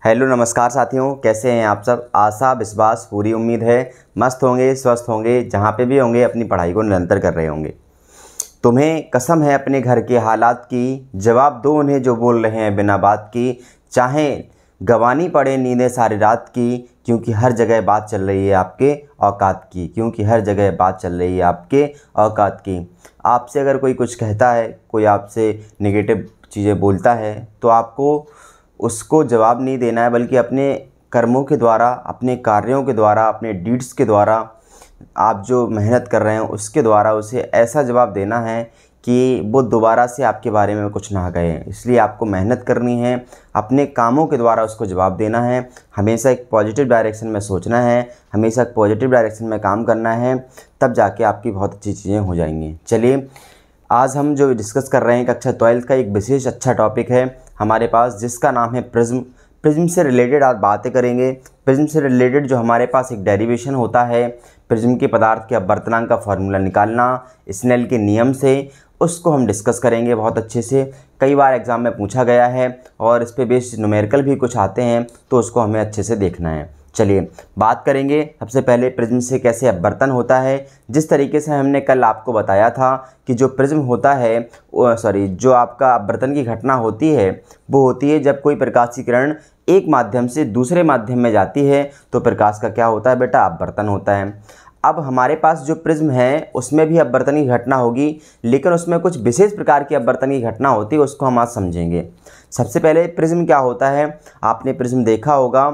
Hello नमस्कार साथियों, कैसे हैं आप सब। आशा विश्वास पूरी उम्मीद है मस्त होंगे, स्वस्थ होंगे, जहाँ पे भी होंगे अपनी पढ़ाई को निरंतर कर रहे होंगे। तुम्हें कसम है अपने घर के हालात की, जवाब दो उन्हें जो बोल रहे हैं बिना बात की। चाहे गंवानी पड़े नींदें सारी रात की, क्योंकि हर जगह बात चल रही है आपके औकात की, क्योंकि हर जगह बात चल रही है आपके औकात की। आपसे अगर कोई कुछ कहता है, कोई आपसे नेगेटिव चीज़ें बोलता है, तो आपको उसको जवाब नहीं देना है, बल्कि अपने कर्मों के द्वारा, अपने कार्यों के द्वारा, अपने डीड्स के द्वारा, आप जो मेहनत कर रहे हैं उसके द्वारा उसे ऐसा जवाब देना है कि वो दोबारा से आपके बारे में कुछ ना कहे। इसलिए आपको मेहनत करनी है, अपने कामों के द्वारा उसको जवाब देना है। हमेशा एक पॉजिटिव डायरेक्शन में सोचना है, हमेशा एक पॉजिटिव डायरेक्शन में काम करना है, तब जाके आपकी बहुत अच्छी चीज़ें हो जाएंगी। चलिए, आज हम जो डिस्कस कर रहे हैं कक्षा 12 का एक विशेष अच्छा टॉपिक है हमारे पास, जिसका नाम है प्रिज्म। प्रिज्म से रिलेटेड आज बातें करेंगे। प्रिज्म से रिलेटेड जो हमारे पास एक डेरिवेशन होता है, प्रिज्म के पदार्थ के अपवर्तनांक का फार्मूला निकालना स्नेल के नियम से, उसको हम डिस्कस करेंगे बहुत अच्छे से। कई बार एग्ज़ाम में पूछा गया है और इस पे बेस्ड न्यूमेरिकल भी कुछ आते हैं, तो उसको हमें अच्छे से देखना है। चलिए बात करेंगे सबसे पहले प्रिज्म से कैसे अपवर्तन होता है। जिस तरीके से हमने कल आपको बताया था कि जो प्रिज्म होता है, जो आपका अपवर्तन की घटना होती है, वो होती है जब कोई प्रकाश की किरण एक माध्यम से दूसरे माध्यम में जाती है, तो प्रकाश का क्या होता है बेटा, अपवर्तन होता है। अब हमारे पास जो प्रिज्म है उसमें भी अपवर्तन की घटना होगी, लेकिन उसमें कुछ विशेष प्रकार की अपवर्तन की घटना होती है, उसको हम आज समझेंगे। सबसे पहले प्रिज्म क्या होता है, आपने प्रिज्म देखा होगा।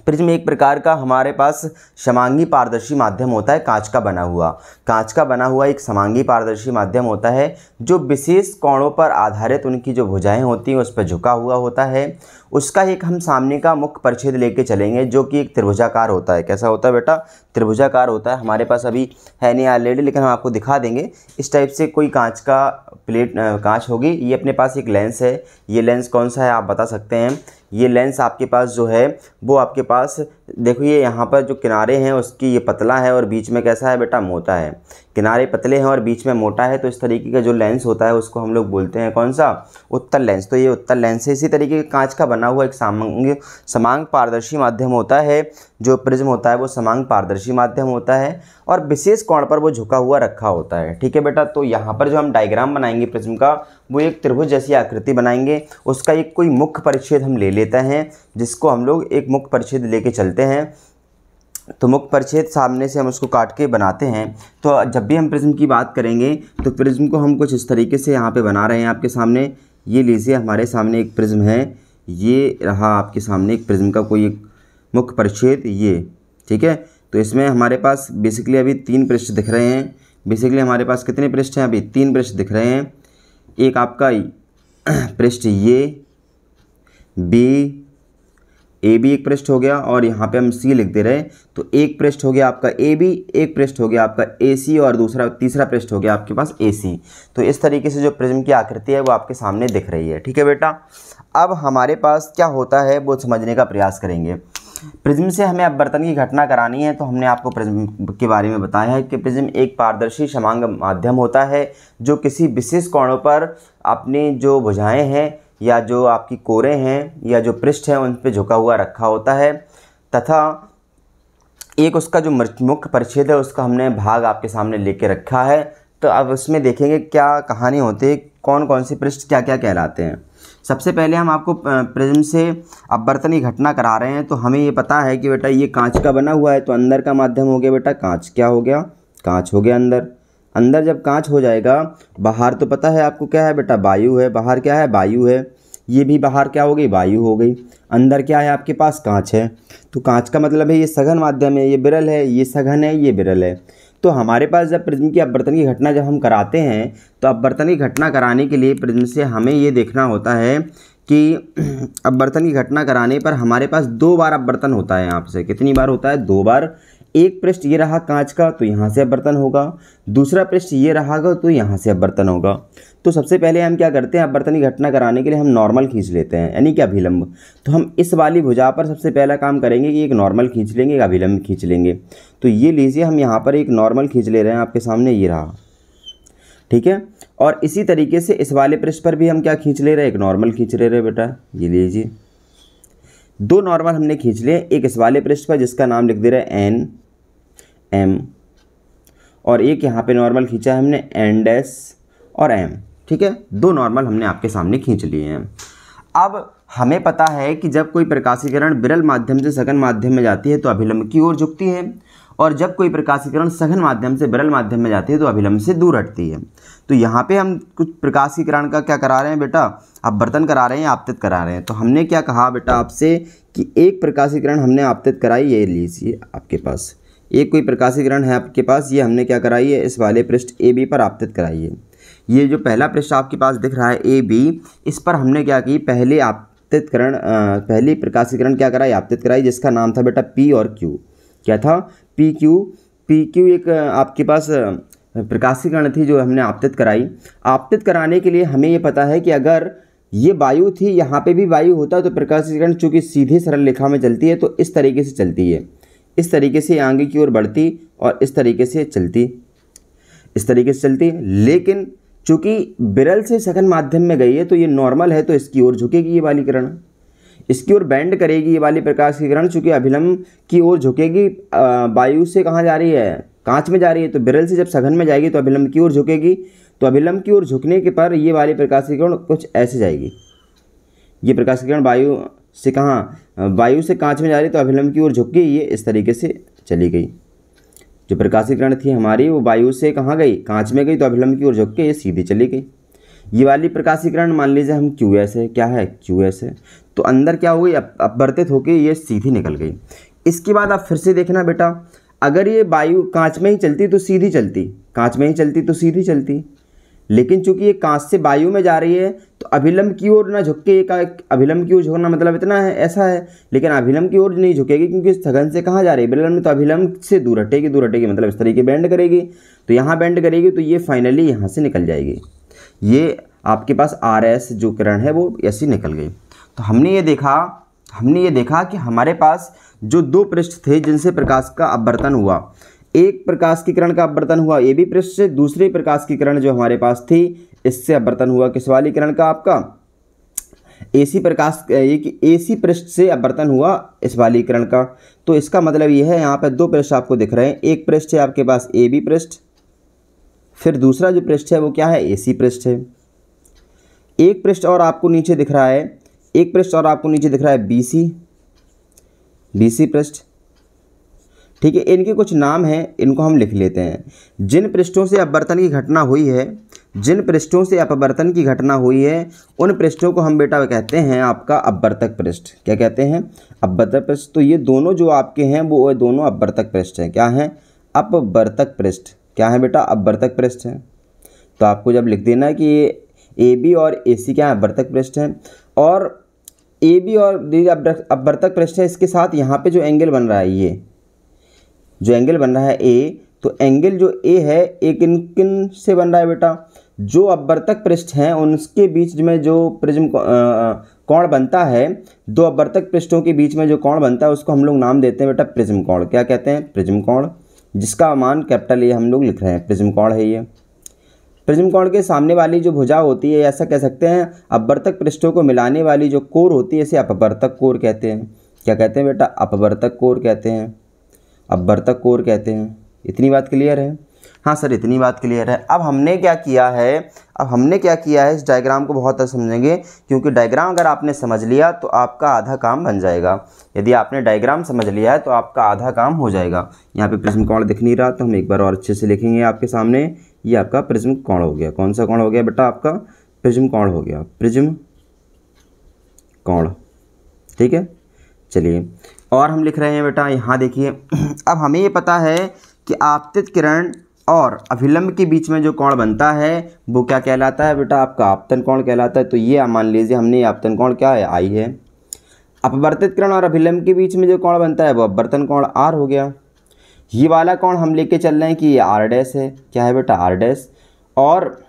प्रिज्म एक प्रकार का हमारे पास समांगी पारदर्शी माध्यम होता है, कांच का बना हुआ एक समांगी पारदर्शी माध्यम होता है, जो विशेष कोणों पर आधारित उनकी जो भुजाएं होती हैं उस पर झुका हुआ होता है। उसका एक हम सामने का मुख्य परिच्छेद लेके चलेंगे, जो कि एक त्रिभुजाकार होता है। कैसा होता है बेटा, त्रिभुजाकार होता है। हमारे पास अभी है नहीं ऑलरेडी, लेकिन हम आपको दिखा देंगे। इस टाइप से कोई कांच का कांच होगी। ये अपने पास एक लेंस है। ये लेंस कौन सा है आप बता सकते हैं। ये लेंस आपके पास जो है वो आपके पास देखो, ये यहाँ पर जो किनारे हैं उसकी ये पतला है और बीच में कैसा है बेटा, मोटा है। किनारे पतले हैं और बीच में मोटा है, तो इस तरीके का जो लेंस होता है उसको हम लोग बोलते हैं कौन सा, उत्तल लेंस। तो ये उत्तल लेंस है। इसी तरीके के कांच का बना हुआ एक समांग पारदर्शी माध्यम होता है। जो प्रिज्म होता है वो समांग पारदर्शी माध्यम होता है और विशेष कोण पर वो झुका हुआ रखा होता है। ठीक है बेटा, तो यहाँ पर जो हम डायग्राम बनाएंगे प्रिज्म का, वो एक त्रिभुज जैसी आकृति बनाएंगे। उसका एक कोई मुख्य परिच्छेद हम ले लेते हैं, जिसको हम लोग एक मुख्य परिच्छेद लेके चलते हैं। तो मुख्य परिच्छेद सामने से हम उसको काट के बनाते हैं। तो जब भी हम प्रिज्म की बात करेंगे तो प्रिज्म को हम कुछ इस तरीके से यहाँ पे बना रहे हैं आपके सामने। ये लीजिए, हमारे सामने एक प्रिज्म है। ये रहा आपके सामने एक प्रिज्म का कोई एक मुख्य परिच्छेद, ये ठीक है। तो इसमें हमारे पास बेसिकली अभी 3 पृष्ठ दिख रहे हैं। बेसिकली हमारे पास कितने पृष्ठ हैं, अभी 3 पृष्ठ दिख रहे हैं। एक आपका पृष्ठ ये बी, ए बी एक पृष्ठ हो गया, और यहाँ पे हम सी लिख दे रहे हैं। तो एक पृष्ठ हो गया आपका ए बी, एक पृष्ठ हो गया आपका ए सी, और तीसरा पृष्ठ हो गया आपके पास ए सी। तो इस तरीके से जो प्रिज्म की आकृति है वो आपके सामने दिख रही है। ठीक है बेटा, अब हमारे पास क्या होता है वो समझने का प्रयास करेंगे। प्रिज्म से हमें अपवर्तन की घटना करानी है, तो हमने आपको प्रिज्म के बारे में बताया है कि प्रिज्म एक पारदर्शी समांग माध्यम होता है, जो किसी विशेष कोणों पर अपनी जो भुजाएं हैं या जो आपकी कोरें हैं या जो पृष्ठ हैं उन पे झुका हुआ रखा होता है, तथा एक उसका जो मुख्य परिच्छेद है उसका हमने भाग आपके सामने लेके रखा है। तो अब उसमें देखेंगे क्या कहानी होती है, कौन कौन से पृष्ठ क्या क्या कहलाते हैं। सबसे पहले हम आपको प्रिज्म से अपवर्तन की घटना करा रहे हैं। तो हमें ये पता है कि बेटा ये कांच का बना हुआ है, तो अंदर का माध्यम हो गया बेटा कांच। क्या हो गया, कांच हो गया अंदर। अंदर जब कांच हो जाएगा, बाहर तो पता है आपको क्या है बेटा, वायु है। बाहर क्या है, वायु है। ये भी बाहर क्या हो गई, वायु हो गई। अंदर क्या है आपके पास, कांच है। तो कांच का मतलब है ये सघन माध्यम है, ये विरल है, ये सघन है, ये विरल है। तो हमारे पास जब प्रिज्म की अपवर्तन की घटना जब हम कराते हैं, तो अपवर्तन की घटना कराने के लिए प्रिज्म से हमें ये देखना होता है कि अपवर्तन की घटना कराने पर हमारे पास 2 बार अपवर्तन होता है। यहाँ से कितनी बार होता है, 2 बार। एक पृष्ठ ये रहा कांच का, तो यहाँ से अपवर्तन होगा। दूसरा पृष्ठ ये रहा तो यहाँ से अपवर्तन होगा। तो सबसे पहले हम क्या करते हैं, अपवर्तन की घटना कराने के लिए हम नॉर्मल खींच लेते हैं, यानी कि अभिलंब। तो हम इस वाली भुजा पर सबसे पहला काम करेंगे कि एक नॉर्मल खींच लेंगे, एक अभिलंब खींच लेंगे। तो ये लीजिए, हम यहाँ पर एक नॉर्मल खींच ले रहे हैं आपके सामने, ये रहा। ठीक है, और इसी तरीके से इस वाले पृष्ठ पर भी हम क्या खींच ले रहे हैं, एक नॉर्मल खींच ले रहे हैं बेटा। ये लीजिए, दो नॉर्मल हमने खींच लिए, एक इस वाले पृष्ठ पर जिसका नाम लिख दे रहे हैं एन एम, और एक यहाँ पे नॉर्मल खींचा है हमने एन डैश और एम। ठीक है, दो नॉर्मल हमने आपके सामने खींच लिए हैं। अब हमें पता है कि जब कोई प्रकाशीकरण विरल माध्यम से सघन माध्यम में जाती है तो अभिलंब की ओर झुकती है, और जब कोई प्रकाशीकरण सघन माध्यम से विरल माध्यम में जाती है तो अभिलंब से दूर हटती है। तो यहाँ पे हम कुछ प्रकाशीकरण का क्या करा रहे हैं बेटा, अपवर्तन करा रहे हैं, आपतित करा रहे हैं। तो हमने क्या कहा बेटा आपसे कि एक प्रकाशीकरण हमने आपतित कराई, ये लीजिए आपके पास एक कोई प्रकाशीकरण है आपके पास, ये हमने क्या कराई है, इस वाले पृष्ठ ए बी पर आपतित कराई है। ये जो पहला पृष्ठ आपके पास दिख रहा है ए बी, इस पर हमने क्या की, पहली प्रकाशीकरण क्या कराई, आपतित कराई, जिसका नाम था बेटा पी और क्यू। क्या था, पी क्यू एक आपके पास प्रकाशीकरण थी जो हमने आपतित कराई। आपतित कराने के लिए हमें ये पता है कि अगर ये वायु थी, यहाँ पे भी वायु होता तो प्रकाशीकरण चूँकि सीधी सरल रेखा में चलती है तो इस तरीके से चलती है, इस तरीके से आगे की ओर बढ़ती और इस तरीके से चलती, इस तरीके से चलती। लेकिन चूँकि विरल से सघन माध्यम में गई है तो ये नॉर्मल है, तो इसकी ओर झुकेगी ये वाली किरण, इसकी ओर बेंड करेगी ये वाली प्रकाशीकरण, चूँकि अभिलंब की ओर झुकेगी। वायु से कहाँ जा रही है, कांच में जा रही है, तो विरल से जब सघन में जाएगी तो अभिलंब की ओर झुकेगी। तो अभिलंब की ओर झुकने के पर ये वाली प्रकाशीकरण कुछ ऐसे जाएगी। ये प्रकाशीकरण वायु से कहाँ, वायु से कांच में जा रही, तो अभिलंब की ओर झुक गई, ये इस तरीके से चली गई। जो प्रकाशीकरण थी हमारी वो वायु से कहाँ गई, कांच में गई, तो अभिलंब की ओर झुक के ये सीधी चली गई। ये वाली प्रकाशीकरण मान लीजिए हम क्यू एस है, क्या है क्यू एस है, तो अंदर क्या हो गई, अपवर्तित होकर ये सीधी निकल गई। इसके बाद आप फिर से देखना बेटा, अगर ये वायु कांच में ही चलती तो सीधी चलती, कांच में ही चलती तो सीधी चलती, लेकिन चूंकि ये कांच से वायु में जा रही है तो अभिलंब की ओर ना झुक के, अभिलंब की ओर झुकना मतलब इतना है, ऐसा है, लेकिन अभिलंब की ओर नहीं झुकेगी क्योंकि सघन से कहाँ जा रही है, विरल में, तो अभिलंब से दूर हटेगी, दूर हटेगी मतलब इस तरीके बेंड करेगी, तो यहाँ बेंड करेगी तो ये फाइनली यहाँ से निकल जाएगी। ये आपके पास आर एस जो किरण है वो ऐसी निकल गई। तो हमने ये देखा कि हमारे पास जो दो पृष्ठ थे जिनसे प्रकाश का अपवर्तन हुआ, एक प्रकाश की किरण का अपवर्तन हुआ ए बी पृष्ठ से, दूसरी प्रकाश की किरण जो हमारे पास थी इससे अपवर्तन हुआ किस वाली किरण का, आपका एसी प्रकाश, एसी पृष्ठ से अपवर्तन हुआ इस वाली किरण का। तो इसका मतलब ये है, यहाँ पर दो पृष्ठ आपको दिख रहे हैं, एक पृष्ठ है आपके पास ए बी पृष्ठ, फिर दूसरा जो पृष्ठ है वो क्या है, एसी पृष्ठ है। एक पृष्ठ और आपको नीचे दिख रहा है, एक पृष्ठ और आपको नीचे दिख रहा है बीसी पृष्ठ। ठीक है, इनके कुछ नाम हैं, इनको हम लिख लेते हैं। जिन पृष्ठों से अपवर्तन की घटना हुई है, जिन पृष्ठों से अपवर्तन की घटना हुई है उन पृष्ठों को हम बेटा कहते हैं आपका अपवर्तक पृष्ठ। क्या कहते हैं, अपवर्तक पृष्ठ। तो ये दोनों जो आपके हैं वो दोनों अपवर्तक पृष्ठ हैं। क्या हैं, अपवर्तक पृष्ठ। क्या है बेटा, अपवर्तक पृष्ठ हैं। तो आपको जब लिख देना है कि ये ए बी और ए सी क्या है, अपवर्तक पृष्ठ हैं, और ए बी और डी अपवर्तक पृष्ठ है। इसके साथ यहाँ पे जो एंगल बन रहा है, ये जो एंगल बन रहा है ए, तो एंगल जो ए है एक किन से बन रहा है बेटा, जो अपवर्तक पृष्ठ हैं उनके बीच में जो प्रिज्म कोण बनता है, दो अपवर्तक पृष्ठों के बीच में जो कोण बनता है उसको हम लोग नाम देते हैं बेटा प्रिज्म कोण। क्या कहते हैं, प्रिज्म कोण, जिसका मान कैपिटल ए हम लोग लिख रहे हैं, प्रिज्म कोण है ये। प्रिज्म कोण के सामने वाली जो भुजा होती है, ऐसा कह सकते हैं अपवर्तक पृष्ठों को मिलाने वाली जो कोर होती है इसे अपवर्तक कोर कहते हैं। क्या कहते हैं बेटा, अपवर्तक कोर कहते हैं, अपवर्तक कोर कहते हैं। इतनी बात क्लियर है? हाँ सर, इतनी बात क्लियर है। अब हमने क्या किया है, इस डायग्राम को बहुत अच्छे समझेंगे, क्योंकि डायग्राम अगर आपने समझ लिया तो आपका आधा काम बन जाएगा। यदि आपने डायग्राम समझ लिया है तो आपका आधा काम हो जाएगा। यहाँ पे प्रिज्म कोण दिख नहीं रहा तो हम एक बार और अच्छे से लिखेंगे आपके सामने। ये आपका प्रिज्म कोण हो गया। कौन सा कोण हो गया बेटा, आपका प्रिज्म कोण हो गया, प्रिज्म कोण। ठीक है, चलिए और हम लिख रहे हैं बेटा, यहाँ देखिए। अब हमें ये पता है कि आपतित किरण और अभिलंब के बीच में जो कोण बनता है वो क्या कहलाता है बेटा, आपका आपतन कोण कहलाता है। तो ये मान लीजिए हमने आपतन कोण क्या है, आई है। अपवर्तित किरण और अभिलंब के बीच में जो कोण बनता है वो अपवर्तन कोण आर हो गया। ये वाला कोण हम लेके चल रहे हैं कि ये आर डैश है। क्या है बेटा, आर डैश। और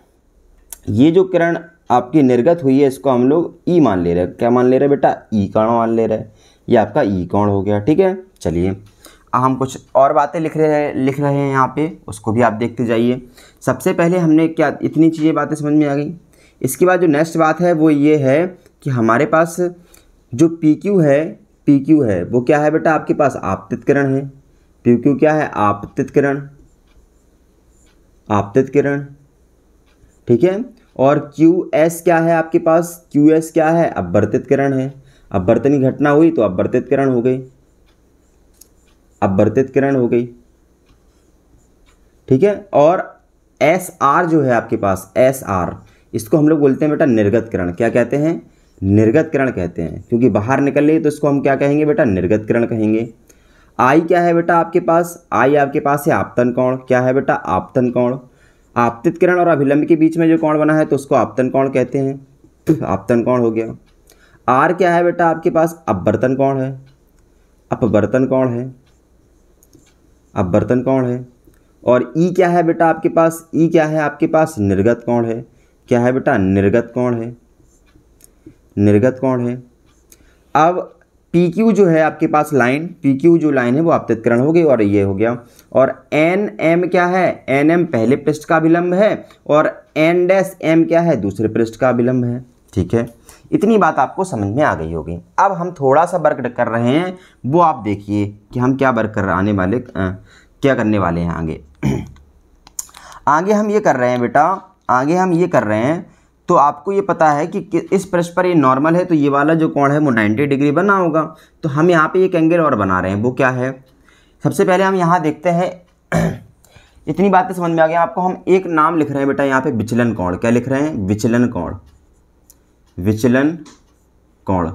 ये जो किरण आपकी निर्गत हुई है इसको हम लोग ई मान ले रहे हैं। क्या मान ले रहे हैं बेटा, ई कोण मान ले रहे हैं। ये आपका ई कोण हो गया। ठीक है, चलिए अब हम कुछ और बातें लिख रहे हैं यहाँ पे, उसको भी आप देखते जाइए। सबसे पहले हमने क्या, इतनी चीज़ें बातें समझ में आ गई। इसके बाद जो नेक्स्ट बात है वो ये है कि हमारे पास जो पी क्यू है पी क्यू है वो क्या है बेटा आपके पास आपतित किरण है। पी क्यू क्या है आपतित किरण, आपतित किरण, ठीक है। और क्यू एस क्या है आपके पास, क्यू एस क्या है अपवर्तित किरण है। अपवर्तनी घटना हुई तो अपवर्तित किरण हो गई, अपवर्तित किरण हो गई, ठीक है। और एस आर जो है आपके पास एस आर, इसको हम लोग बोलते हैं बेटा निर्गत किरण। क्या कहते हैं, निर्गत किरण कहते हैं, क्योंकि बाहर निकल रही है तो इसको हम क्या कहेंगे बेटा निर्गत किरण कहेंगे। आई क्या है बेटा आपके पास, आई आपके पास है आपतन कोण। क्या है बेटा आपतन कोण। आपतित किरण और अभिलंब के बीच में जो कोण बना है तो उसको आपतन कोण कहते हैं, आपतन कोण हो गया। आर क्या है बेटा आपके पास अपवर्तन कोण है, अपवर्तन कोण है, अपवर्तन कोण है। और ई क्या है बेटा आपके पास, ई क्या है आपके पास निर्गत कोण है। क्या है बेटा निर्गत कोण है, निर्गत कोण है। अब पी क्यू जो है आपके पास लाइन, पी क्यू जो लाइन है वो आपतित किरण हो गई और ये हो गया। और एन एम क्या है, एन एम पहले पृष्ठ का अभिलंब है और एन डैश एम क्या है दूसरे पृष्ठ का अभिलंब है, ठीक है। इतनी बात आपको समझ में आ गई होगी। अब हम थोड़ा सा वर्क कर रहे हैं, वो आप देखिए कि हम क्या वर्क कर आने वाले क्या करने वाले हैं आगे। आगे हम ये कर रहे हैं बेटा, आगे हम ये कर रहे हैं तो आपको ये पता है कि इस पृष्ठ पर ये नॉर्मल है तो ये वाला जो कोण है वो 90 डिग्री बना होगा। तो हम यहाँ पे एक एंगल और बना रहे हैं, वो क्या है। सबसे पहले हम यहाँ देखते हैं इतनी बातें समझ में आ गया आपको। हम एक नाम लिख रहे हैं बेटा यहाँ पे विचलन कोण। क्या लिख रहे हैं, विचलन कोण, विचलन कोण,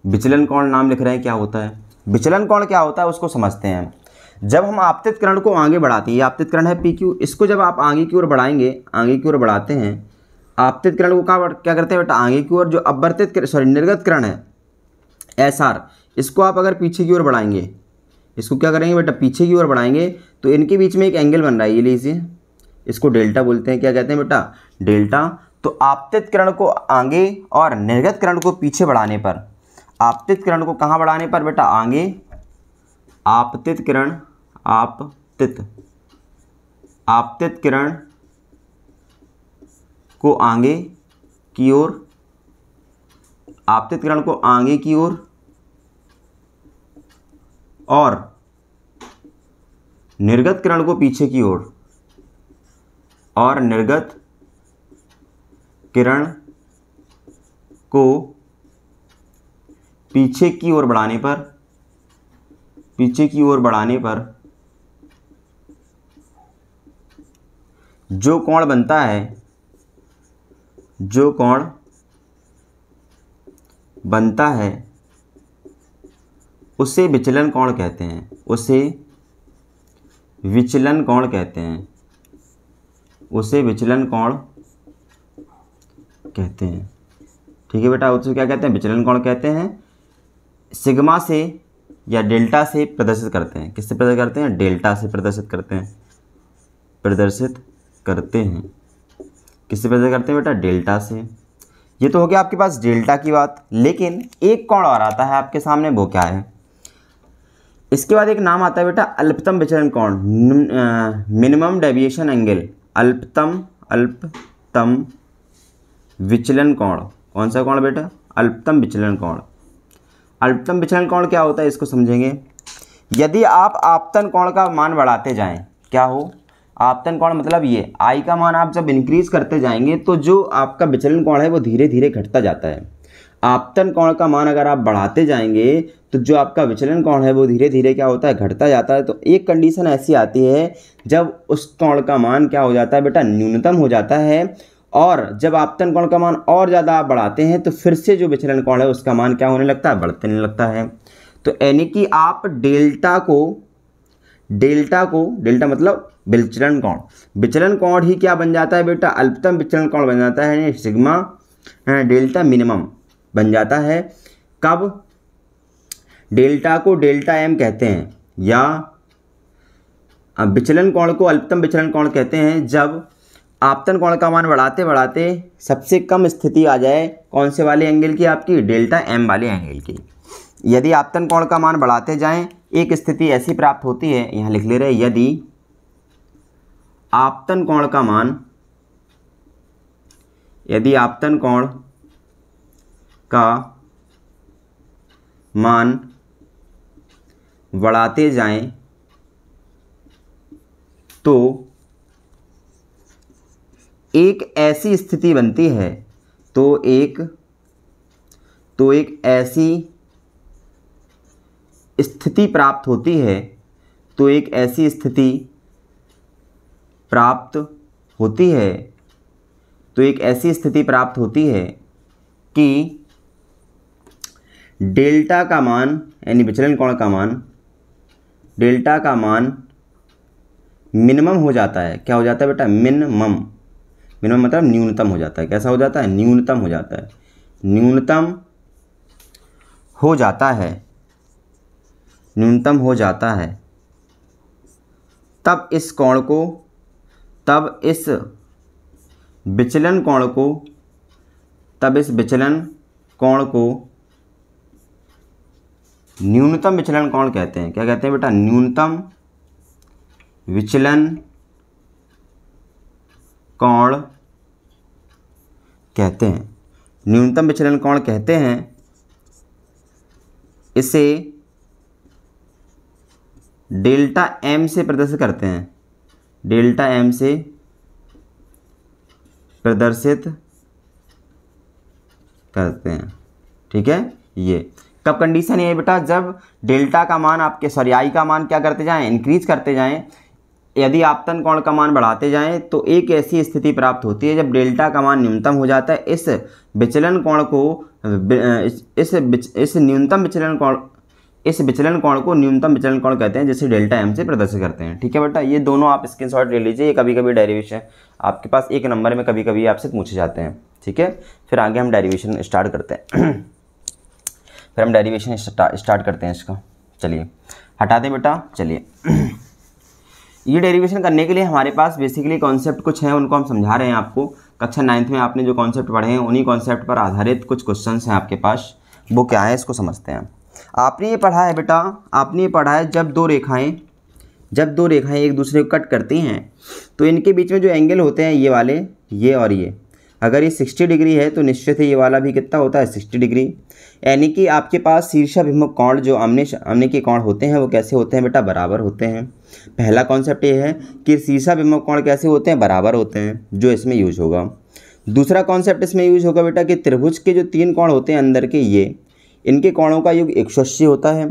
विचलन कोण नाम लिख रहे हैं। क्या होता है विचलन कोण, क्या होता है उसको समझते हैं। जब हम आपतित किरण को आगे बढ़ाते हैं, ये आपतित किरण है पी क्यू, इसको जब आप आगे की ओर बढ़ाएंगे, आगे की ओर बढ़ाते हैं आपतित किरण को क्या करते हैं बेटा आगे की ओर। जो अपवर्तित निर्गत किरण है एस आर, इसको आप अगर पीछे की ओर बढ़ाएंगे, इसको क्या करेंगे बेटा पीछे की ओर बढ़ाएंगे तो इनके बीच में एक एंगल बन रहा है, ये लीजिए, इसको डेल्टा बोलते हैं। क्या कहते हैं बेटा डेल्टा। तो आपतित किरण को आगे और निर्गत किरण को पीछे बढ़ाने पर, आपतित किरण को कहाँ बढ़ाने पर बेटा आगे, आपतित किरण, आपतित, आपतित किरण को आगे की ओर, आपतित किरण को आगे की ओर और निर्गत किरण को पीछे की ओर, और निर्गत किरण को पीछे की ओर बढ़ाने पर, पीछे की ओर बढ़ाने पर जो कोण बनता है, जो कोण बनता है उसे विचलन कोण कहते हैं, उसे विचलन कोण कहते हैं, उसे विचलन कोण कहते हैं, ठीक है बेटा। उसे क्या कहते हैं विचलन कोण कहते हैं। सिग्मा से या डेल्टा से प्रदर्शित करते हैं। किससे प्रदर्शित करते हैं, डेल्टा से प्रदर्शित करते हैं, प्रदर्शित करते हैं। किससे प्रदर्शित करते हैं बेटा डेल्टा से। ये तो हो गया आपके पास डेल्टा की बात। लेकिन एक कोण और आता है आपके सामने, वो क्या है, इसके बाद एक नाम आता है बेटा अल्पतम विचलन कोण, मिनिमम डेविएशन एंगल। अल्पतम, अल्पतम विचलन कोण, कौन सा कोण बेटा अल्पतम विचलन कोण। अल्पतम विचलन कोण क्या होता है इसको समझेंगे। यदि आप आपतन कोण का मान बढ़ाते जाएं, क्या हो आपतन कोण मतलब ये आई का मान आप जब इंक्रीज करते जाएंगे तो जो आपका विचलन कोण है वो धीरे धीरे घटता जाता है। आपतन कोण का मान अगर आप बढ़ाते जाएंगे तो जो आपका विचलन कोण है वो धीरे धीरे क्या होता है घटता जाता है। तो एक कंडीशन ऐसी आती है जब उस कोण का मान क्या हो जाता है बेटा न्यूनतम हो जाता है, और जब आपतन कोण का मान और ज़्यादा आप बढ़ाते हैं तो फिर से जो विचलन कोण है उसका मान क्या होने लगता है, बढ़ने लगता है। तो यानी कि आप डेल्टा को, डेल्टा मतलब विचलन कोण, विचलन कोण ही क्या बन जाता है बेटा अल्पतम विचलन कोण बन जाता है, सिग्मा डेल्टा मिनिमम बन जाता है। कब, डेल्टा को डेल्टा एम कहते हैं या विचलन कोण को अल्पतम विचलन कोण कहते हैं जब आपतन कोण का मान बढ़ाते बढ़ाते सबसे कम स्थिति आ जाए कौन से वाले एंगल की, आपकी डेल्टा एम वाले एंगल की। यदि आपतन कोण का मान बढ़ाते जाएं एक स्थिति ऐसी प्राप्त होती है, यहाँ लिख ले रहे, यदि आपतन कोण का मान, यदि आपतन कोण का मान बढ़ाते जाएं तो एक ऐसी स्थिति बनती है, तो एक ऐसी स्थिति प्राप्त होती है, तो एक ऐसी स्थिति प्राप्त होती है, तो एक ऐसी स्थिति प्राप्त होती है कि डेल्टा का मान यानी विचलन कोण का मान, डेल्टा का मान मिनिमम हो जाता है। क्या हो जाता है बेटा? मिनिमम। मिनिमम मतलब न्यूनतम हो जाता है। कैसा हो जाता है? न्यूनतम हो जाता है। न्यूनतम हो जाता है, न्यूनतम हो जाता है। तब इस कोण को, तब इस विचलन कोण को, तब इस विचलन कोण को न्यूनतम विचलन कोण कहते हैं। क्या कहते हैं बेटा? न्यूनतम विचलन कोण कहते हैं। न्यूनतम विचलन कोण कहते हैं। इसे डेल्टा एम से प्रदर्शित करते हैं, डेल्टा एम से प्रदर्शित करते हैं। ठीक है। ये कब कंडीशन है बेटा? जब डेल्टा का मान आपके आई का मान क्या करते जाएं? इंक्रीज करते जाएं। यदि आपतन कोण का मान बढ़ाते जाएं तो एक ऐसी स्थिति प्राप्त होती है जब डेल्टा का मान न्यूनतम हो जाता है। इस विचलन कोण को इस न्यूनतम विचलन कोण, इस विचलन कोण को न्यूनतम विचलन कोण कहते हैं, जिसे डेल्टा एम से प्रदर्शित करते हैं। ठीक है बेटा। ये दोनों आप स्क्रीनशॉट ले लीजिए। ये कभी कभी डेरिवेशन आपके पास एक नंबर में कभी कभी आपसे पूछे जाते हैं। ठीक है। फिर आगे हम डेरिवेशन स्टार्ट करते हैं। फिर हम डेरिवेशन स्टार्ट करते हैं इसका। चलिए हटा दें बेटा। चलिए ये डेरिवेशन करने के लिए हमारे पास बेसिकली कॉन्सेप्ट कुछ हैं, उनको हम समझा रहे हैं आपको। कक्षा 9th में आपने जो कॉन्सेप्ट पढ़े हैं उन्हीं कॉन्सेप्ट पर आधारित कुछ क्वेश्चंस हैं आपके पास। वो क्या है इसको समझते हैं। आपने ये पढ़ा है बेटा, आपने ये पढ़ा है जब दो रेखाएं एक दूसरे को कट करती हैं तो इनके बीच में जो एंगल होते हैं ये वाले, ये और ये, अगर ये 60 डिग्री है तो निश्चित ही ये वाला भी कितना होता है? 60 डिग्री। यानी कि आपके पास शीर्षाभिमुख कोण जो आमने के कोण होते हैं वो कैसे होते हैं बेटा? बराबर होते हैं। पहला कॉन्सेप्ट ये है कि शीर्षाभिमुख कोण कैसे होते हैं? बराबर होते हैं, जो इसमें यूज होगा। दूसरा कॉन्सेप्ट इसमें यूज होगा बेटा कि त्रिभुज के जो 3 कोण होते हैं अंदर के, ये इनके कोणों का योग 180 होता है।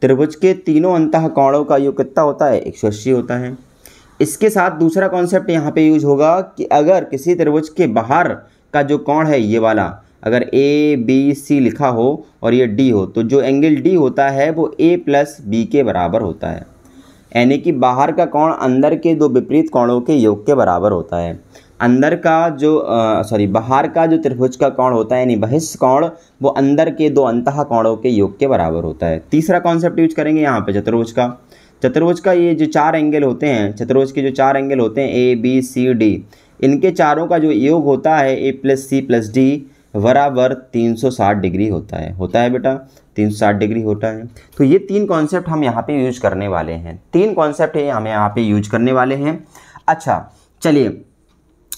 त्रिभुज के तीनों अंतः कोणों का योग कितना होता है? 180 होता है। इसके साथ दूसरा कॉन्सेप्ट यहाँ पे यूज होगा कि अगर किसी त्रिभुज के बाहर का जो कोण है ये वाला, अगर ए बी सी लिखा हो और ये डी हो, तो जो एंगल डी होता है वो ए प्लस बी के बराबर होता है। यानी कि बाहर का कोण अंदर के दो विपरीत कोणों के योग के बराबर होता है। अंदर का जो बाहर का जो त्रिभुज का कोण होता है यानी बहिष्ठ कोण, वो अंदर के दो अंतः कोणों के योग के बराबर होता है। तीसरा कॉन्सेप्ट यूज करेंगे यहाँ पे चतुर्भुज का। चतुर्भुज का ये जो 4 एंगल होते हैं, चतुर्भुज के जो 4 एंगल होते हैं ए बी सी डी, इनके चारों का जो योग होता है ए प्लस सी प्लस डी बराबर 360 डिग्री होता है बेटा, 360 डिग्री होता है। तो ये 3 कॉन्सेप्ट हम यहाँ पे यूज करने वाले हैं। 3 कॉन्सेप्ट है हम यहाँ पे यूज करने वाले हैं। अच्छा चलिए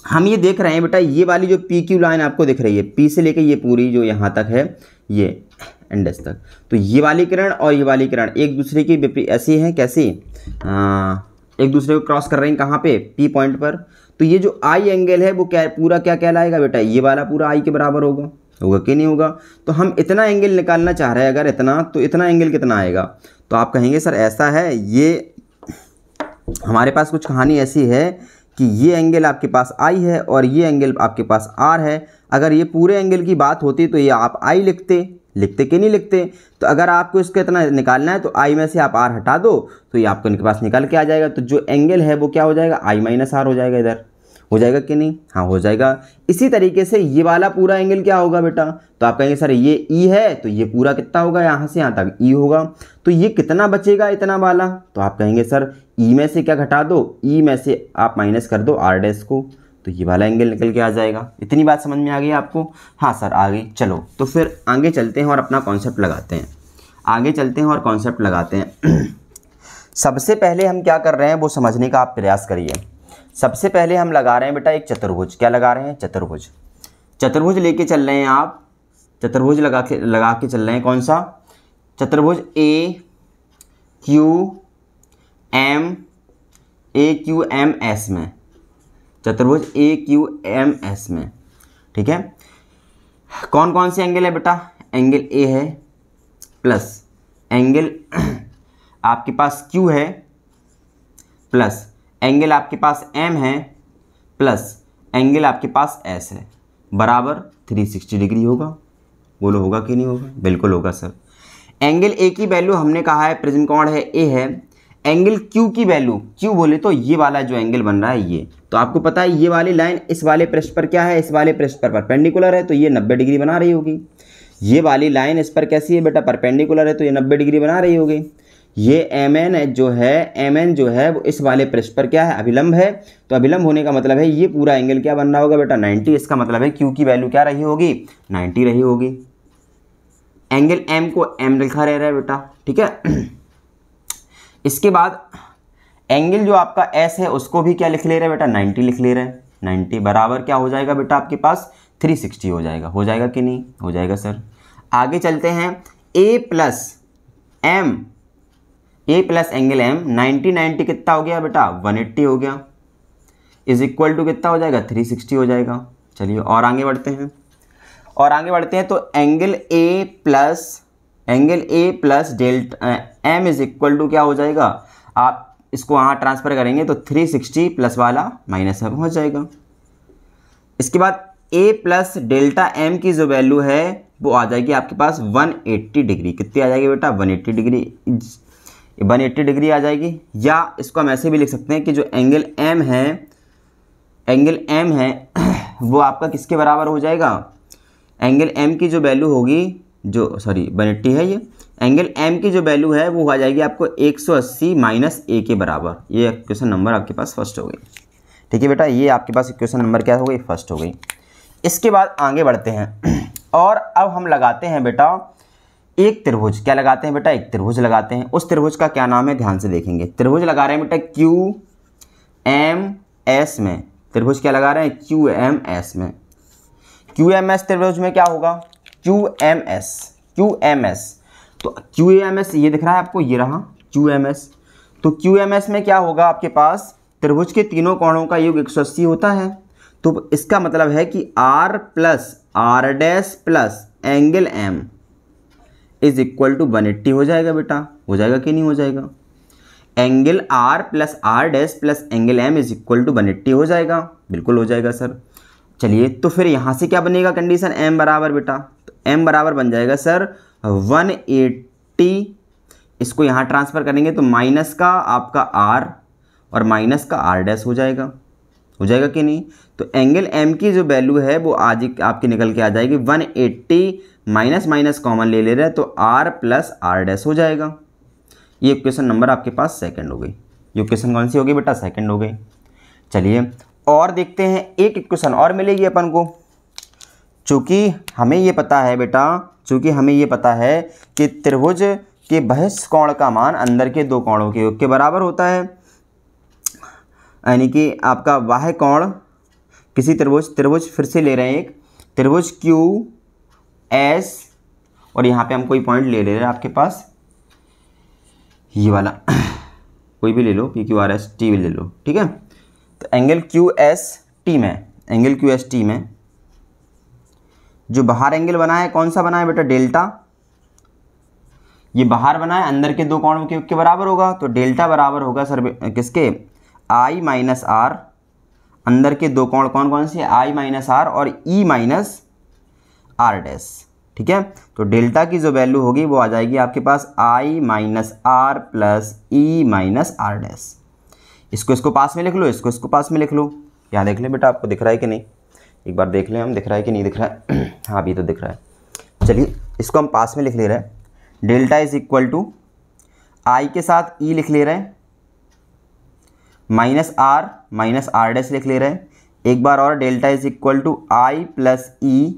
हम ये देख रहे हैं बेटा, ये वाली जो पी क्यू लाइन आपको दिख रही है, पी से लेके ये पूरी जो यहाँ तक है, ये एंडस तक, तो ये वाली किरण और ये वाली किरण एक दूसरे की विपरीत ऐसी हैं, कैसी एक दूसरे को क्रॉस कर रही हैं। कहाँ पे? पी पॉइंट पर। तो ये जो आई एंगल है वो क्या पूरा क्या कहलाएगा बेटा? ये वाला पूरा आई के बराबर होगा कि नहीं होगा? तो हम इतना एंगल निकालना चाह रहे हैं अगर इतना, तो इतना एंगल कितना आएगा? तो आप कहेंगे सर ऐसा है, ये हमारे पास कुछ कहानी ऐसी है कि ये एंगल आपके पास आई है और ये एंगल आपके पास आर है। अगर ये पूरे एंगल की बात होती तो ये आप आई लिखते कि नहीं लिखते? तो अगर आपको इसका इतना निकालना है तो आई में से आप आर हटा दो तो ये आपको इनके पास निकल के आ जाएगा। तो जो एंगल है वो क्या हो जाएगा? आई माइनस आर हो जाएगा। इधर हो जाएगा कि नहीं? हाँ हो जाएगा। इसी तरीके से ये वाला पूरा एंगल क्या होगा बेटा? तो आप कहेंगे सर ये ई है तो ये पूरा कितना होगा? यहाँ से यहाँ तक ई होगा। तो ये कितना बचेगा इतना वाला? तो आप कहेंगे सर ई में से क्या घटा दो? ई में से आप माइनस कर दो आर डैश को, तो ये वाला एंगल निकल के आ जाएगा। इतनी बात समझ में आ गई आपको? हाँ सर आ गई। चलो तो फिर आगे चलते हैं और अपना कॉन्सेप्ट लगाते हैं। आगे चलते हैं और कॉन्सेप्ट लगाते हैं। सबसे पहले हम क्या कर रहे हैं वो समझने का आप प्रयास करिए। सबसे पहले हम लगा रहे हैं बेटा एक चतुर्भुज। क्या लगा रहे हैं? चतुर्भुज लेके चल रहे हैं आप। चतुर्भुज लगा के चल रहे हैं। कौन सा? चतुर्भुज AQMS में, चतुर्भुज AQMS में, ठीक है। कौन कौन से एंगल है बेटा? एंगल ए है प्लस एंगल आपके पास Q है प्लस एंगल आपके पास M है प्लस एंगल आपके पास S है, बराबर 360 डिग्री होगा। बोलो होगा कि नहीं होगा? बिल्कुल होगा सर। एंगल ए की वैल्यू हमने कहा है प्रिज्म कोण है ए है। एंगल क्यू की वैल्यू, क्यू बोले तो ये वाला जो एंगल बन रहा है ये, तो आपको पता है ये वाली लाइन इस वाले पृष्ठ पर क्या है? इस वाले पृष्ठ पर परपेंडिकुलर है, तो ये 90 डिग्री बना रही होगी। ये वाली लाइन इस पर कैसी है बेटा? परपेंडिकुलर है, तो ये 90 डिग्री बना रही होगी। ये MN जो है वो इस वाले पृष्ठ पर क्या है? अभिलंब है। तो अभिलंब होने का मतलब है ये पूरा एंगल क्या बन रहा होगा बेटा? 90। इसका मतलब है क्यू की वैल्यू क्या रही होगी? 90 रही होगी। एंगल M को M लिखा रह रहा है बेटा, ठीक है। इसके बाद एंगल जो आपका S है उसको भी क्या लिख ले रहे हैं बेटा? 90 लिख ले रहे हैं। 90 बराबर क्या हो जाएगा बेटा? आपके पास 360 हो जाएगा। हो जाएगा कि नहीं? हो जाएगा सर। आगे चलते हैं। A प्लस एंगल M 90 कितना हो गया बेटा? 180 हो गया। इज इक्वल टू कितना हो जाएगा? 360 हो जाएगा। चलिए और आगे बढ़ते हैं, तो angle A plus delta M is equal to क्या हो जाएगा? आप इसको वहाँ ट्रांसफर करेंगे तो 360 प्लस वाला माइनस में हो जाएगा। इसके बाद A प्लस डेल्टा M की जो वैल्यू है वो आ जाएगी आपके पास 180 डिग्री। कितनी आ जाएगी बेटा? 180 डिग्री आ जाएगी। या इसको हम ऐसे भी लिख सकते हैं कि जो एंगल M है वो आपका किसके बराबर हो जाएगा? एंगल M की जो वैल्यू होगी, 180 है ये, एंगल M की जो वैल्यू है वो आ जाएगी आपको 180 माइनस A के बराबर। ये क्वेश्चन नंबर आपके पास फर्स्ट हो गई, ठीक है बेटा। ये आपके पास क्वेश्चन नंबर क्या हो गई? फर्स्ट हो गई। इसके बाद आगे बढ़ते हैं और अब हम लगाते हैं बेटा एक त्रिभुज। क्या लगाते हैं बेटा? एक त्रिभुज लगाते हैं। उस त्रिभुज का क्या नाम है? ध्यान से देखेंगे। त्रिभुज लगा रहे हैं बेटा QMS में। त्रिभुज क्या लगा रहे हैं? QMS में। QMS त्रिभुज में क्या होगा? QMS। तो QMS ये दिख रहा है आपको, ये रहा QMS। तो QMS में क्या होगा आपके पास? त्रिभुज के तीनों कोणों का योग 180 होता है। तो इसका मतलब है कि R plus R dash plus angle M is equal to 180 हो जाएगा बेटा। हो जाएगा कि नहीं हो जाएगा? Angle R plus R dash plus angle M is equal to 180 हो जाएगा। बिल्कुल हो जाएगा सर। चलिए तो फिर यहाँ से क्या बनेगा कंडीशन? M बराबर बेटा, तो M बराबर बन जाएगा सर 180। इसको यहाँ ट्रांसफ़र करेंगे तो माइनस का आपका R और माइनस का R डैश हो जाएगा। हो जाएगा कि नहीं? तो एंगल M की जो वैल्यू है वो आज आपकी निकल के आ जाएगी 180, माइनस माइनस कॉमन ले रहे हैं तो R प्लस R डैश हो जाएगा। ये इक्वेशन नंबर आपके पास सेकंड हो गई। ये इक्वेशन कौन सी हो गई बेटा? सेकंड हो गई। चलिए और देखते हैं, एक इक्वेशन और मिलेगी अपन को। चूँकि हमें ये पता है बेटा, कि त्रिभुज के बहिष्ठ कोण का मान अंदर के दो कोणों के योग के बराबर होता है। यानी कि आपका बाह्य कोण किसी त्रिभुज फिर से ले रहे हैं, एक त्रिभुज QS और यहाँ पे हम कोई पॉइंट ले रहे हैं आपके पास, ये वाला कोई भी ले लो, PQRST भी ले लो, ठीक है। तो एंगल QST में जो बाहर एंगल बना है कौन सा बना है बेटा? डेल्टा। ये बाहर बना है, अंदर के दो कोणों के योग के बराबर होगा। तो डेल्टा बराबर होगा सर किसके? I minus R। अंदर के दो कोण कौन कौन से? I माइनस R और E माइनस R डैश, ठीक है। तो डेल्टा की जो वैल्यू होगी वो आ जाएगी आपके पास I minus R plus E minus R dash. इसको पास में लिख लो, इसको पास में लिख लो। यहाँ देख ले बेटा, आपको दिख रहा है कि नहीं? एक बार देख लें हम, दिख रहा है कि नहीं दिख रहा है? हाँ अभी तो दिख रहा है। चलिए इसको हम पास में लिख ले रहे हैं। Delta is equal to I के साथ E लिख ले रहे हैं, माइनस R डैश लिख ले रहे हैं। एक बार और, delta is equal to I plus E,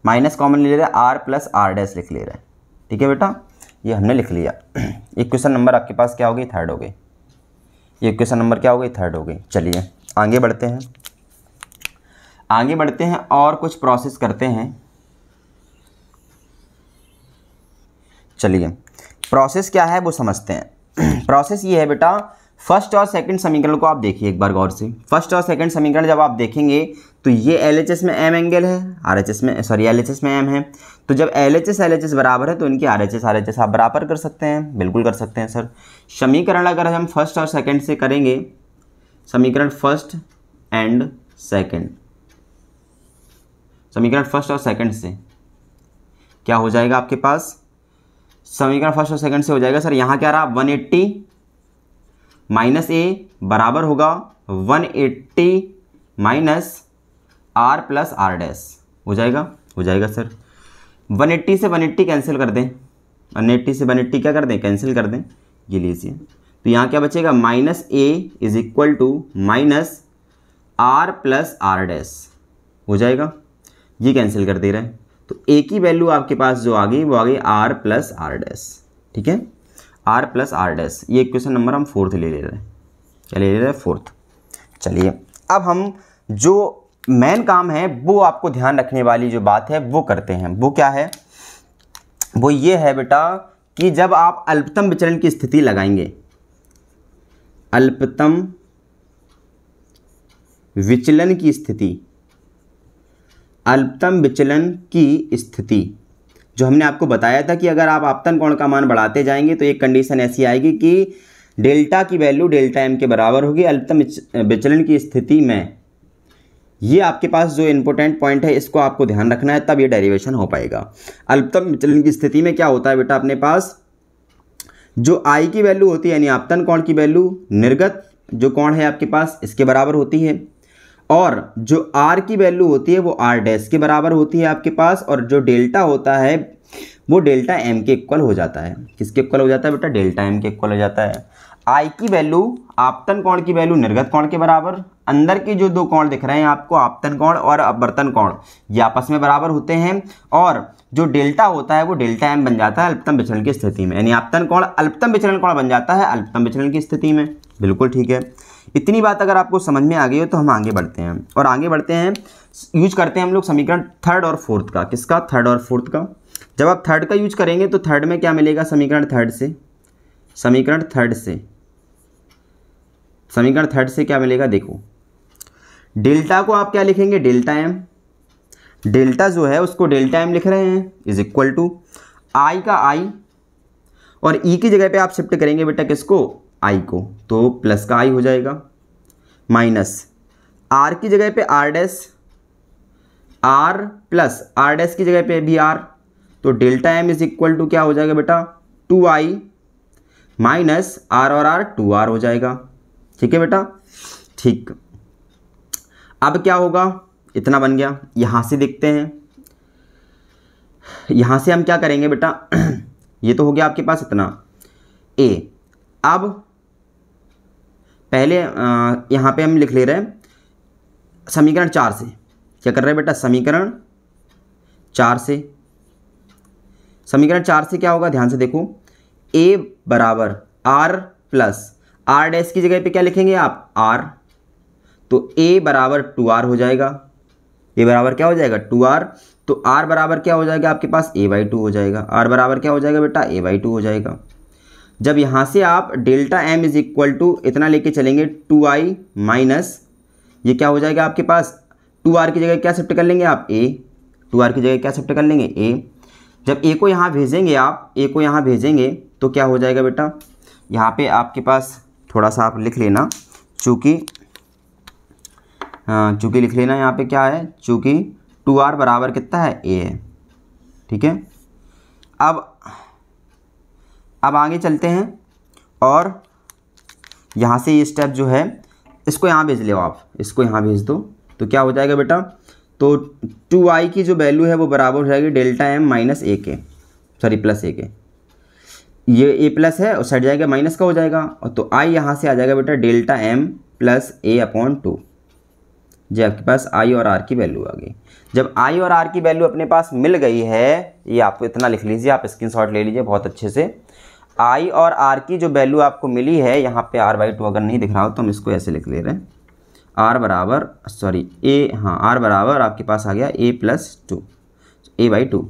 minus common ले रहे हैं, R प्लस R डैश लिख ले रहे हैं, ठीक है बेटा। ये हमने लिख लिया। इक्वेशन नंबर आपके पास क्या हो गई? थर्ड हो गई। ये इक्वेशन नंबर क्या हो गई? थर्ड हो गई। चलिए आगे बढ़ते हैं और कुछ प्रोसेस करते हैं। चलिए प्रोसेस क्या है वो समझते हैं। प्रोसेस ये है बेटा, फर्स्ट और सेकंड समीकरण को आप देखिए एक बार गौर से। फर्स्ट और सेकंड समीकरण जब आप देखेंगे तो ये LHS में M एंगल है, LHS में M है। तो जब LHS बराबर है तो इनकी RHS आप बराबर कर सकते हैं, बिल्कुल कर सकते हैं सर। समीकरण अगर हम फर्स्ट और सेकंड से करेंगे, समीकरण फर्स्ट एंड सेकंड, समीकरण फर्स्ट और सेकंड से क्या हो जाएगा आपके पास, समीकरण फर्स्ट और सेकंड से हो जाएगा सर, यहाँ क्या रहा 180 माइनस ए बराबर होगा 180 minus R plus R dash, हो जाएगा सर। 180 से 180 कैंसिल कर दें, 180 से 180 क्या कर दें, कैंसिल कर दें, ये लीजिए। तो यहाँ क्या बचेगा, minus A is equal to minus R plus R dash, हो जाएगा, ये कैंसिल कर दे रहे हैं। तो ए की वैल्यू आपके पास जो आ गई वो आ गई आर प्लस आर डैश, ठीक है, आर प्लस आर डैश। ये क्वेश्चन नंबर हम 4th ले रहे हैं, क्या ले रहे हैं, 4th। चलिए अब हम जो मेन काम है वो आपको ध्यान रखने वाली जो बात है वो करते हैं। वो क्या है, वो ये है बेटा कि जब आप अल्पतम विचलन की स्थिति लगाएंगे, अल्पतम विचलन की स्थिति, अल्पतम विचलन की स्थिति जो हमने आपको बताया था कि अगर आप आपतन कोण का मान बढ़ाते जाएंगे तो एक कंडीशन ऐसी आएगी कि डेल्टा की वैल्यू डेल्टा एम के बराबर होगी अल्पतम विचलन की स्थिति में। ये आपके पास जो इम्पोर्टेंट पॉइंट है इसको आपको ध्यान रखना है, तब ये डेरिवेशन हो पाएगा। अल्पतम विचलन की स्थिति में क्या होता है बेटा, अपने पास जो आई की वैल्यू होती है यानी आपतन कोण की वैल्यू निर्गत जो कोण है आपके पास इसके बराबर होती है, और जो आर की वैल्यू होती है वो आर डैश के बराबर होती है आपके पास, और जो डेल्टा होता है वो डेल्टा एम के इक्वल हो जाता है। किसके इक्वल हो जाता है बेटा, डेल्टा एम के इक्वल हो जाता है। आई की वैल्यू आपतन कोण की वैल्यू निर्गत कोण के बराबर, अंदर के जो दो कोण दिख रहे हैं आपको आपतन कोण और अपवर्तन कोण ये आपस में बराबर होते हैं, और जो डेल्टा होता है वो डेल्टा एम बन जाता है अल्पतम विचलन की स्थिति में, यानी आपतन कोण अल्पतम विचलन कोण बन जाता है अल्पतम विचलन की स्थिति में। बिल्कुल ठीक है, इतनी बात अगर आपको समझ में आ गई हो तो हम आगे बढ़ते हैं, और आगे बढ़ते हैं यूज करते हैं हम लोग समीकरण 3rd और 4th का। किसका, 3rd और 4th का। जब आप 3rd का यूज करेंगे तो 3rd में क्या मिलेगा, समीकरण 3rd से, समीकरण 3rd से, समीकरण 3rd से क्या मिलेगा, देखो डेल्टा को आप क्या लिखेंगे, डेल्टा एम, डेल्टा जो है उसको डेल्टा एम लिख रहे हैं इज इक्वल टू आई का आई, और ई की जगह पे आप शिफ्ट करेंगे बेटा किसको, आई को, तो प्लस का आई हो जाएगा, माइनस आर की जगह पे R dash, R plus R dash की जगह पे भी आर, तो delta M is equal to क्या हो जाएगा बेटा, 2i माइनस आर और आर 2r हो जाएगा। ठीक है बेटा, ठीक। अब क्या होगा, इतना बन गया। यहाँ से देखते हैं, यहाँ से हम क्या करेंगे बेटा ये तो हो गया आपके पास इतना ए। अब पहले यहाँ पे हम लिख ले रहे हैं समीकरण 4 से, क्या कर रहे हैं बेटा, समीकरण 4 से, समीकरण 4 से क्या होगा, ध्यान से देखो, a बराबर r प्लस आर डैश की जगह पे क्या लिखेंगे आप, r, तो a बराबर 2r हो जाएगा, a बराबर क्या हो जाएगा 2r, तो r बराबर क्या हो जाएगा आपके पास a/2 हो जाएगा, r बराबर क्या हो जाएगा बेटा a/2 हो जाएगा। जब यहाँ से आप delta m is equal to इतना लेके चलेंगे 2i माइनस ये क्या हो जाएगा आपके पास 2r की जगह क्या शिफ्ट कर लेंगे आप a, 2r की जगह क्या शिफ्ट कर लेंगे a। जब a को यहाँ भेजेंगे आप, a को यहाँ भेजेंगे तो क्या हो जाएगा बेटा, यहाँ पे आपके पास थोड़ा सा आप लिख लेना, चूँकि लिख लेना यहाँ पे क्या है, चूँकि 2r बराबर कितना है a है। ठीक है, अब आगे चलते हैं, और यहाँ से ये स्टेप जो है इसको यहाँ भेज लो आप, इसको यहाँ भेज दो, तो क्या हो जाएगा बेटा, तो 2i की जो वैल्यू है वो बराबर हो जाएगी डेल्टा एम माइनस ए के, सॉरी प्लस ए के, ये ए प्लस है और साइड जाएगा माइनस का हो जाएगा, और तो i यहाँ से आ जाएगा बेटा डेल्टा एम प्लस a/2। जी आपके पास i और r की वैल्यू आ गई। जब i और r की वैल्यू अपने पास मिल गई है, ये आपको इतना लिख लीजिए, आप स्क्रीनशॉट ले लीजिए बहुत अच्छे से, i और r की जो वैल्यू आपको मिली है, यहाँ पे r/2 अगर नहीं दिख रहा हो तो हम इसको ऐसे लिख ले रहे हैं, r बराबर सॉरी a, हाँ r बराबर आपके पास आ गया a+2, a/2।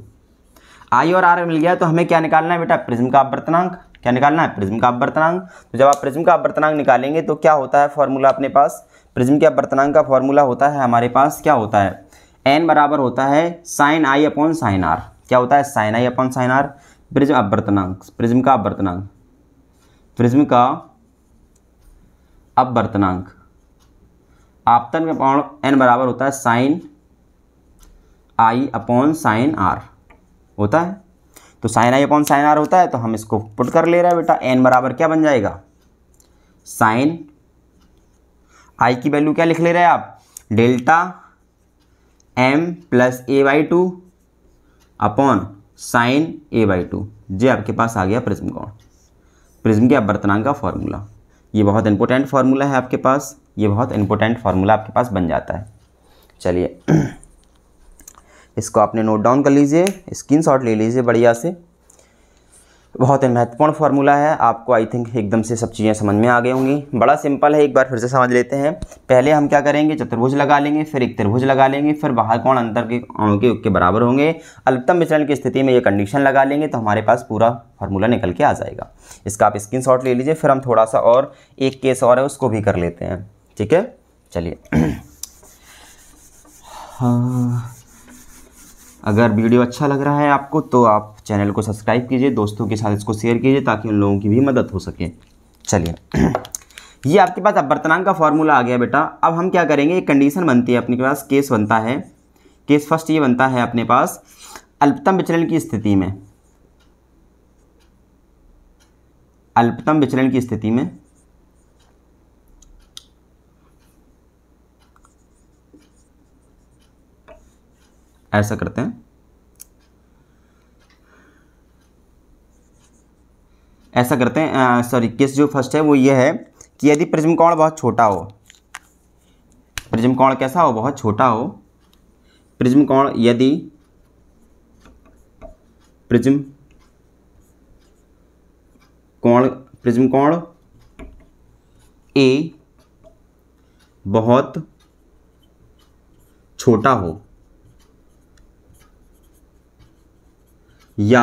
आई और आर मिल गया तो हमें क्या निकालना है बेटा, प्रिज्म का अपवर्तनांक। क्या निकालना है, प्रिज्म का अपवर्तनांक। तो जब आप प्रिज्म का अपवर्तनांक निकालेंगे तो क्या होता है फॉर्मूला अपने पास, प्रिज्म के अपवर्तनांक का फॉर्मूला होता है हमारे पास, क्या होता है, एन बराबर होता है sine i upon sine r. क्या होता है, sine i upon sine r. Prism अपवर्तनांक, प्रिज्म का अपवर्तनांक, प्रिज्म का अपवर्तनांक आपतन का कोण एन बराबर होता है sine i upon sine r होता है। तो sine i upon sine r होता है तो हम इसको पुट कर ले रहे हैं बेटा। एन बराबर क्या बन जाएगा, साइन आई की वैल्यू क्या लिख ले रहे हैं आप, delta M plus A by two upon sine A by two. ये आपके पास आ गया प्रिज्म कोण, प्रिज्म के अपवर्तनांक का फॉर्मूला। ये बहुत इंपॉर्टेंट फार्मूला है आपके पास, ये बहुत इंपॉर्टेंट फार्मूला आपके पास बन जाता है। चलिए इसको आपने नोट डाउन कर लीजिए, स्क्रीनशॉट ले लीजिए बढ़िया से। बहुत महत्वपूर्ण फार्मूला है, आपको आई थिंक एकदम से सब चीज़ें समझ में आ गई होंगी। बड़ा सिंपल है, एक बार फिर से समझ लेते हैं। पहले हम क्या करेंगे, चतुर्भुज लगा लेंगे, फिर एक त्रिभुज लगा लेंगे, फिर बाहर कोण अंतर के कोणों के बराबर होंगे। अल्पतम विचलन की स्थिति में ये कंडीशन लगा लेंगे तो हमारे पास पूरा फार्मूला निकल के आ जाएगा। इसका आप स्क्रीनशॉट ले लीजिए। फिर हम थोड़ा सा और एक केस और है उसको भी कर लेते हैं, ठीक है। चलिए हाँ, अगर वीडियो अच्छा लग रहा है आपको तो आप चैनल को सब्सक्राइब कीजिए, दोस्तों के साथ इसको शेयर कीजिए ताकि उन लोगों की भी मदद हो सके। चलिए ये आपके पास अपवर्तनांक का फॉर्मूला आ गया बेटा। अब हम क्या करेंगे, एक कंडीशन बनती है अपने पास, केस बनता है, केस फर्स्ट ये बनता है अपने पास, अल्पतम विचलन की स्थिति में, अल्पतम विचलन की स्थिति में ऐसा करते हैं, ऐसा करते हैं सॉरी, केस जो फर्स्ट है वो ये है कि यदि प्रिज्म कोण बहुत छोटा हो, प्रिज्म कोण कैसा हो, बहुत छोटा हो, प्रिज्म कोण यदि प्रिज्म कोण ए बहुत छोटा हो या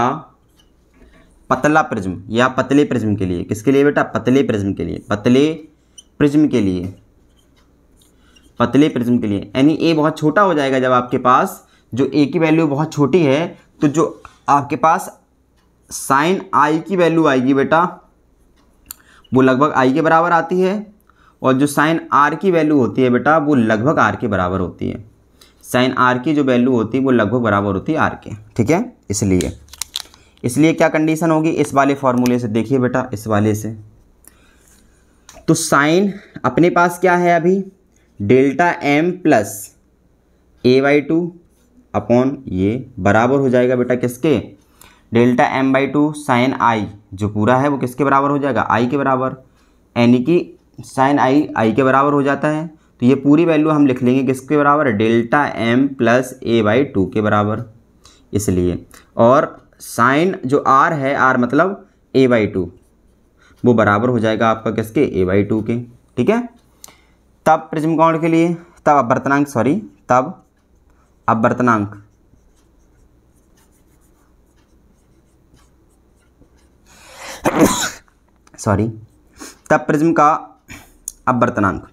पतला प्रिज्म या पतले प्रिज्म के लिए, किसके लिए बेटा, पतले प्रिज्म के लिए, पतले प्रिज्म के लिए, पतले प्रिज्म के लिए, यानी ए बहुत छोटा हो जाएगा जब आपके पास जो ए की वैल्यू बहुत छोटी है तो जो आपके पास साइन आई की वैल्यू आएगी बेटा वो लगभग आई के बराबर आती है, और जो साइन आर की वैल्यू होती है बेटा वो लगभग आर के बराबर होती है। साइन आर की जो वैल्यू होती है वो लगभग बराबर होती है आर के, ठीक है। इसलिए क्या कंडीशन होगी, इस वाले फॉर्मूले से देखिए बेटा, इस वाले से तो साइन अपने पास क्या है अभी, delta M plus A by two upon ये बराबर हो जाएगा बेटा किसके, delta M by two sine I जो पूरा है वो किसके बराबर हो जाएगा, आई के बराबर, यानी कि साइन आई के बराबर हो जाता है। तो ये पूरी वैल्यू हम लिख लेंगे किसके बराबर, delta M plus A by two के बराबर। इसलिए और साइन जो आर है, आर मतलब ए बाई टू, वो बराबर हो जाएगा आपका किसके, ए बाई टू के, ठीक है। तब प्रिज्म कोण के लिए, तब अपवर्तनांक सॉरी, तब अपवर्तनांक सॉरी, तब प्रिज्म का अपवर्तनांक,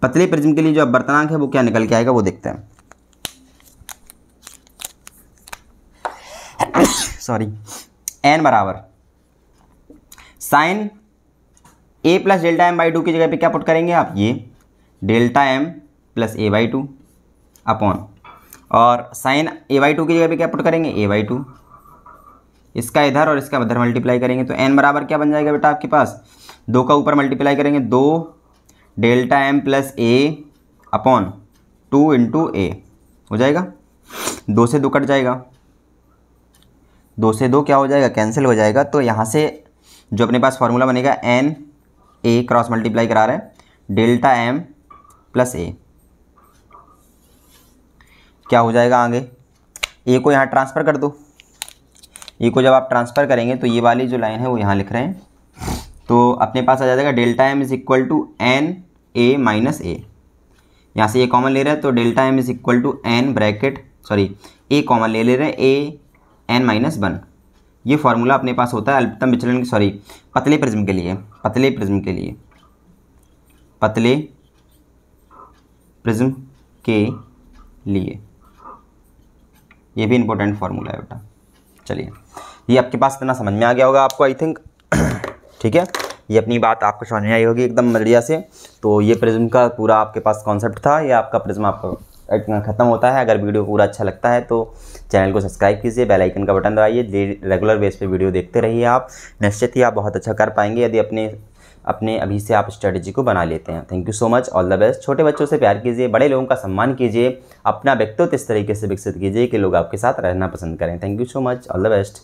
पतले प्रिज्म के लिए जो अपवर्तनांक है वो क्या निकल के आएगा वो देखते हैं। सॉरी, एन बराबर sine A plus delta M by two की जगह पे क्या पुट करेंगे आप, ये delta M plus A by two upon, और साइन ए बाई टू की जगह पे क्या पुट करेंगे, ए बाई टू, इसका इधर और इसका इधर मल्टीप्लाई करेंगे तो एन बराबर क्या बन जाएगा बेटा आपके पास, दो का ऊपर मल्टीप्लाई करेंगे, दो डेल्टा एम प्लस ए अपॉन टू इंटू ए हो जाएगा, दो से दो कट जाएगा, दो से दो क्या हो जाएगा, कैंसिल हो जाएगा। तो यहाँ से जो अपने पास फॉर्मूला बनेगा, एन ए क्रॉस मल्टीप्लाई करा रहे हैं डेल्टा एम प्लस ए, क्या हो जाएगा आगे, ए को यहाँ ट्रांसफ़र कर दो, ए को जब आप ट्रांसफ़र करेंगे तो ये वाली जो लाइन है वो यहाँ लिख रहे हैं, तो अपने पास आ जाएगा delta M is equal to N A minus A, यहाँ से ये कॉमन ले रहे हैं तो delta M is equal to N bracket sorry A common ले रहे हैं, ए एन माइनस 1। ये फार्मूला अपने पास होता है अल्पतम विचलन, सॉरी पतले प्रिज्म के लिए, पतले प्रिज्म के लिए, पतले प्रिज्म के लिए। ये भी इंपॉर्टेंट फार्मूला है बेटा। चलिए, ये आपके पास इतना समझ में आ गया होगा आपको, आई थिंक। ठीक है, ये अपनी बात आपको समझ में आई होगी एकदम बढ़िया से। तो ये प्रिज्म का पूरा आपके पास कॉन्सेप्ट था। ये आपका प्रिज्म आपका इतना ख़त्म होता है। अगर वीडियो पूरा अच्छा लगता है तो चैनल को सब्सक्राइब कीजिए, बेल आइकन का बटन दबाइए, रेगुलर बेस पे वीडियो देखते रहिए। आप निश्चित ही आप बहुत अच्छा कर पाएंगे यदि अपने अभी से आप स्ट्रेटजी को बना लेते हैं। Thank you so much, all the best. छोटे बच्चों से प्यार कीजिए, बड़े लोगों का सम्मान कीजिए, अपना व्यक्तित्व इस तरीके से विकसित कीजिए कि लोग आपके साथ रहना पसंद करें। Thank you so much, all the best.